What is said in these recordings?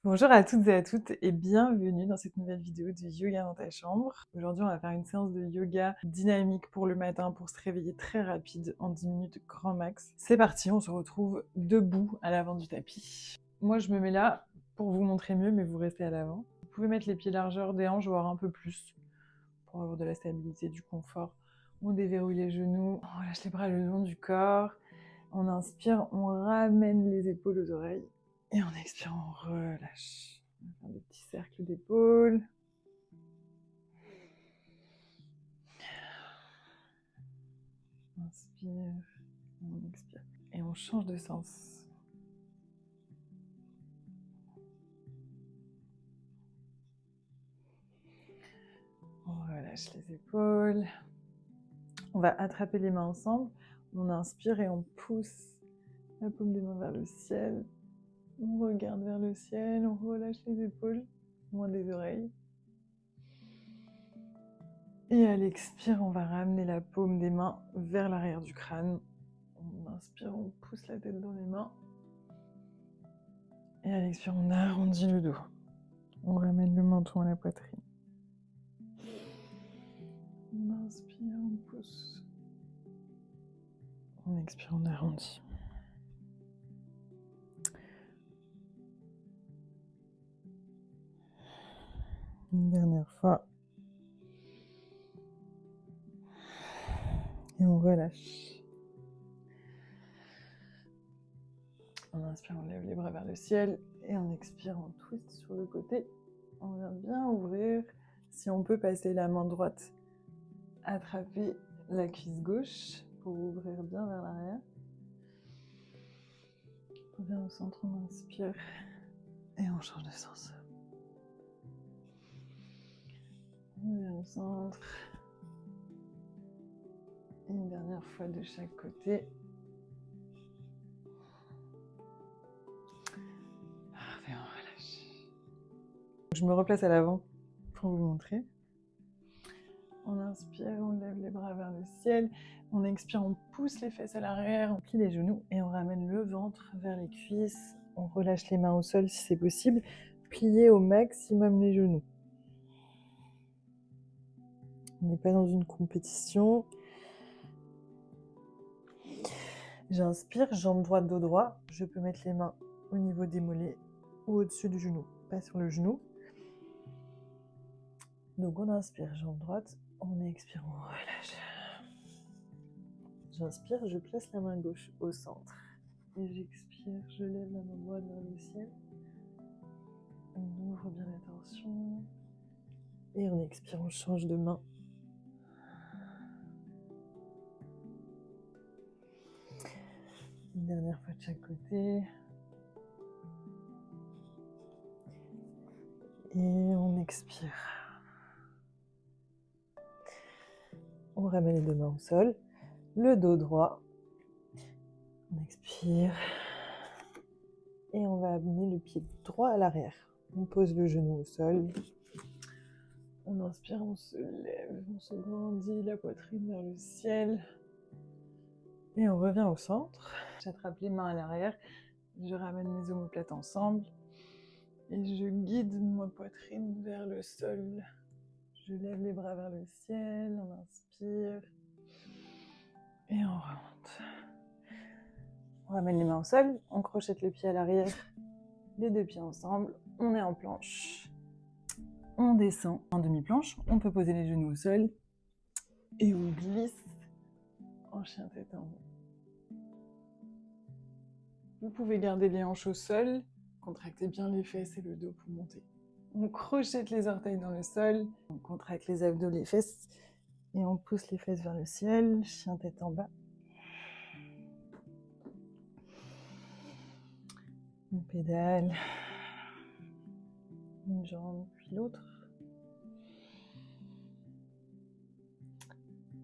Bonjour à toutes et à toutes et bienvenue dans cette nouvelle vidéo de yoga dans ta chambre. Aujourd'hui, on va faire une séance de yoga dynamique pour le matin pour se réveiller très rapide en 10 minutes grand max. C'est parti, on se retrouve debout à l'avant du tapis. Moi, je me mets là pour vous montrer mieux, mais vous restez à l'avant. Vous pouvez mettre les pieds largeur des hanches, voire un peu plus, pour avoir de la stabilité, du confort. On déverrouille les genoux, on relâche les bras le long du corps. On inspire, on ramène les épaules aux oreilles. Et on expire, on relâche. On va faire des petits cercles d'épaules. On inspire, on expire. Et on change de sens. On relâche les épaules. On va attraper les mains ensemble. On inspire et on pousse la paume des mains vers le ciel. On regarde vers le ciel, on relâche les épaules, loin des oreilles. Et à l'expire, on va ramener la paume des mains vers l'arrière du crâne. On inspire, on pousse la tête dans les mains. Et à l'expire, on arrondit le dos. On ramène le menton à la poitrine. On inspire, on pousse. On expire, on arrondit. Une dernière fois. Et on relâche. On inspire, on lève les bras vers le ciel. Et on expire, on twist sur le côté. On vient bien ouvrir. Si on peut passer la main droite, attraper la cuisse gauche pour ouvrir bien vers l'arrière. On vient au centre, on inspire. Et on change de sens. On vient au centre. Et une dernière fois de chaque côté. Parfait, on relâche. Je me replace à l'avant pour vous montrer. On inspire, on lève les bras vers le ciel. On expire, on pousse les fesses à l'arrière, on plie les genoux et on ramène le ventre vers les cuisses. On relâche les mains au sol si c'est possible. Pliez au maximum les genoux. On n'est pas dans une compétition. J'inspire, jambe droite, dos droit. Je peux mettre les mains au niveau des mollets ou au-dessus du genou, pas sur le genou. Donc on inspire, jambe droite, on expire, on relâche. J'inspire, je place la main gauche au centre. Et j'expire, je lève la main droite vers le ciel. On ouvre bien la tension. Et on expire, on change de main. Une dernière fois de chaque côté. Et on expire. On ramène les deux mains au sol. Le dos droit. On expire. Et on va amener le pied droit à l'arrière. On pose le genou au sol. On inspire, on se lève, on se grandit la poitrine vers le ciel. Et on revient au centre. J'attrape les mains à l'arrière. Je ramène mes omoplates ensemble. Et je guide ma poitrine vers le sol. Je lève les bras vers le ciel. On inspire. Et on remonte. On ramène les mains au sol. On crochette le pied à l'arrière. Les deux pieds ensemble. On est en planche. On descend en demi-planche. On peut poser les genoux au sol. Et on glisse en chien tête en haut. Vous pouvez garder les hanches au sol. Contractez bien les fesses et le dos pour monter. On crochette les orteils dans le sol. On contracte les abdos, les fesses. Et on pousse les fesses vers le ciel. Chien tête en bas. On pédale. Une jambe puis l'autre.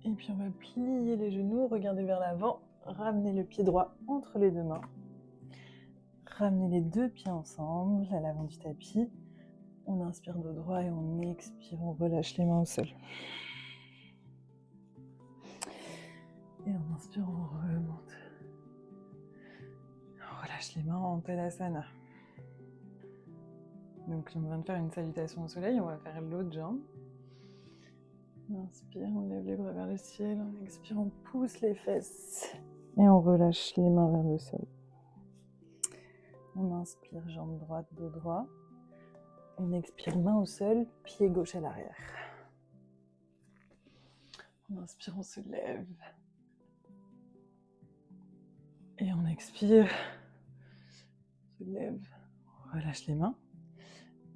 Et puis on va plier les genoux, regarder vers l'avant, ramener le pied droit entre les deux mains. Ramener les deux pieds ensemble à l'avant du tapis. On inspire dos droit et on expire, on relâche les mains au sol. Et on inspire, on remonte. On relâche les mains en Tadasana. Donc on vient de faire une salutation au soleil, on va faire l'autre jambe. On inspire, on lève les bras vers le ciel, on expire, on pousse les fesses. Et on relâche les mains vers le sol. On inspire, jambe droite, dos droit. On expire, main au sol, pied gauche à l'arrière. On inspire, on se lève. Et on expire, on se lève, on relâche les mains.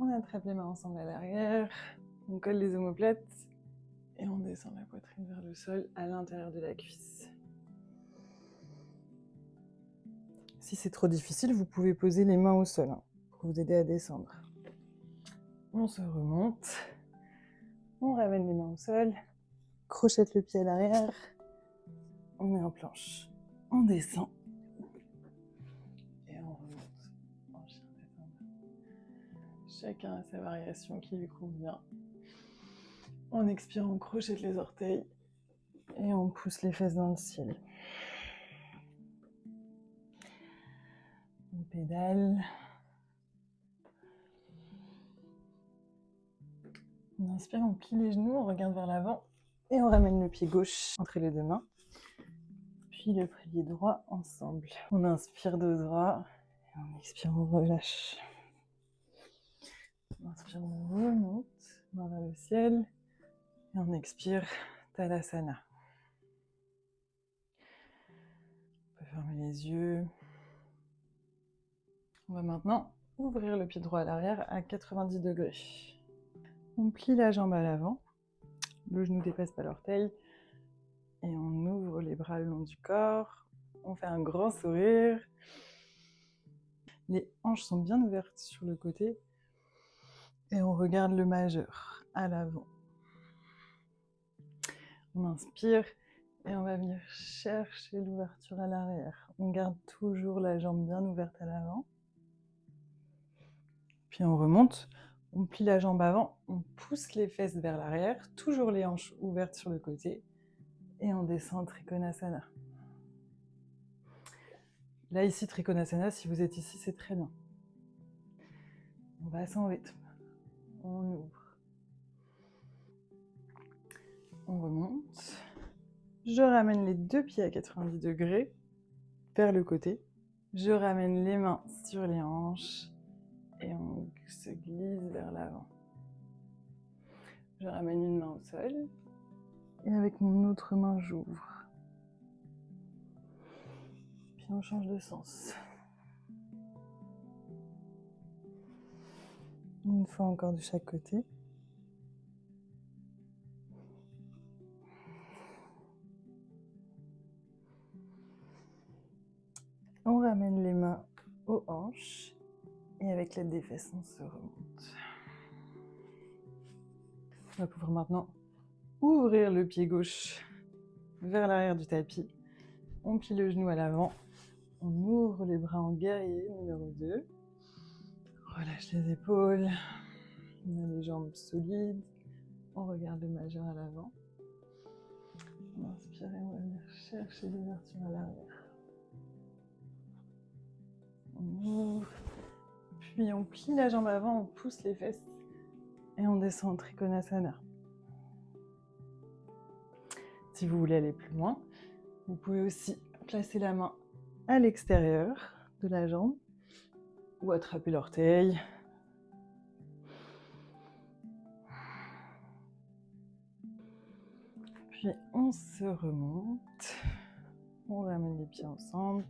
On attrape les mains ensemble à l'arrière. On colle les omoplates. Et on descend la poitrine vers le sol à l'intérieur de la cuisse. Si c'est trop difficile, vous pouvez poser les mains au sol pour vous aider à descendre. On se remonte. On ramène les mains au sol. Crochette le pied à l'arrière. On met en planche. On descend. Et on remonte en chien détendu. Chacun a sa variation qui lui convient. On expire, on crochette les orteils. Et on pousse les fesses dans le ciel. On pédale. On inspire, on plie les genoux, on regarde vers l'avant. Et on ramène le pied gauche entre les deux mains. Puis le pied droit ensemble. On inspire dos droit. Et on expire, on relâche. On inspire, on remonte. Main vers le ciel. Et on expire, Tadasana. On peut fermer les yeux. On va maintenant ouvrir le pied droit à l'arrière à 90 degrés. On plie la jambe à l'avant. Le genou dépasse pas l'orteil. Et on ouvre les bras le long du corps. On fait un grand sourire. Les hanches sont bien ouvertes sur le côté. Et on regarde le majeur à l'avant. On inspire et on va venir chercher l'ouverture à l'arrière. On garde toujours la jambe bien ouverte à l'avant. Puis on remonte, on plie la jambe avant, on pousse les fesses vers l'arrière, toujours les hanches ouvertes sur le côté. Et on descend Trikonasana. Là, ici, Trikonasana, si vous êtes ici, c'est très bien. On va sans rythme. On ouvre. On remonte. Je ramène les deux pieds à 90 degrés vers le côté. Je ramène les mains sur les hanches et on se glisse vers l'avant. Je ramène une main au sol et avec mon autre main, j'ouvre. Puis on change de sens. Une fois encore de chaque côté. On ramène les mains aux hanches et avec l'aide des fesses, on se remonte. On va pouvoir maintenant ouvrir le pied gauche vers l'arrière du tapis. On plie le genou à l'avant. On ouvre les bras en guerrier numéro 2. Relâche les épaules. On a les jambes solides. On regarde le majeur à l'avant. On inspire et on va venir chercher l'ouverture à l'arrière. On ouvre. Puis on plie la jambe avant, on pousse les fesses. Et on descend en Trikonasana. Si vous voulez aller plus loin, vous pouvez aussi placer la main à l'extérieur de la jambe ou attraper l'orteil. Puis on se remonte, on ramène les pieds ensemble.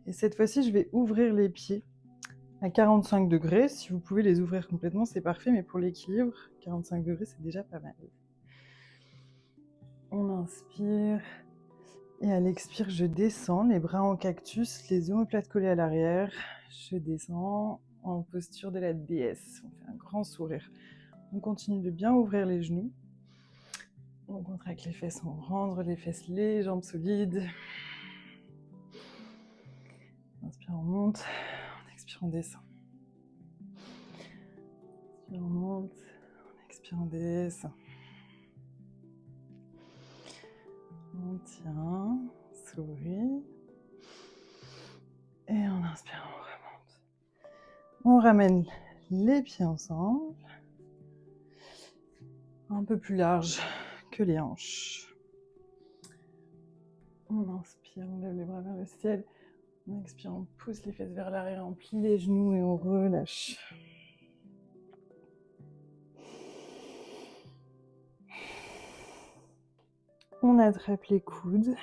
Et cette fois-ci, je vais ouvrir les pieds à 45 degrés. Si vous pouvez les ouvrir complètement, c'est parfait, mais pour l'équilibre, 45 degrés, c'est déjà pas mal. On inspire. Et à l'expire, je descends, les bras en cactus, les omoplates collées à l'arrière. Je descends en posture de la déesse. On fait un grand sourire. On continue de bien ouvrir les genoux. On contracte les fesses, on rentre les fesses, les jambes solides. On inspire, on monte. On expire, on descend. On inspire, on monte. On expire, on descend. On tient, sourit. Et on inspire, on remonte. On ramène les pieds ensemble. Un peu plus large que les hanches. On inspire, on lève les bras vers le ciel. On expire, on pousse les fesses vers l'arrière, on plie les genoux et on relâche. On attrape les coudes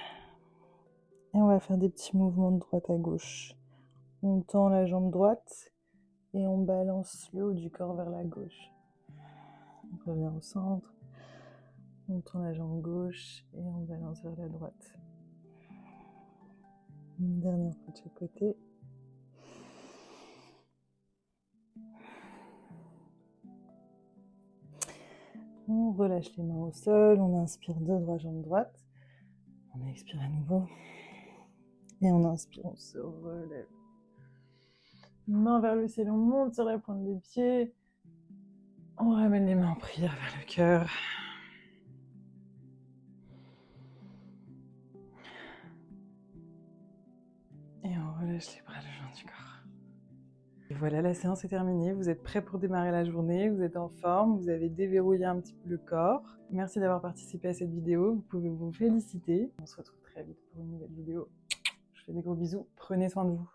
et on va faire des petits mouvements de droite à gauche. On tend la jambe droite et on balance le haut du corps vers la gauche. On revient au centre, on tend la jambe gauche et on balance vers la droite. Une dernière fois de chaque côté. On relâche les mains au sol, on inspire deux droits, jambe droite. On expire à nouveau. Et on inspire, on se relève. Main vers le ciel, on monte sur la pointe des pieds. On ramène les mains en prière vers le cœur. Et on relâche les bras le long du corps. Et voilà, la séance est terminée. Vous êtes prêts pour démarrer la journée. Vous êtes en forme. Vous avez déverrouillé un petit peu le corps. Merci d'avoir participé à cette vidéo. Vous pouvez vous féliciter. On se retrouve très vite pour une nouvelle vidéo. Je vous fais des gros bisous. Prenez soin de vous.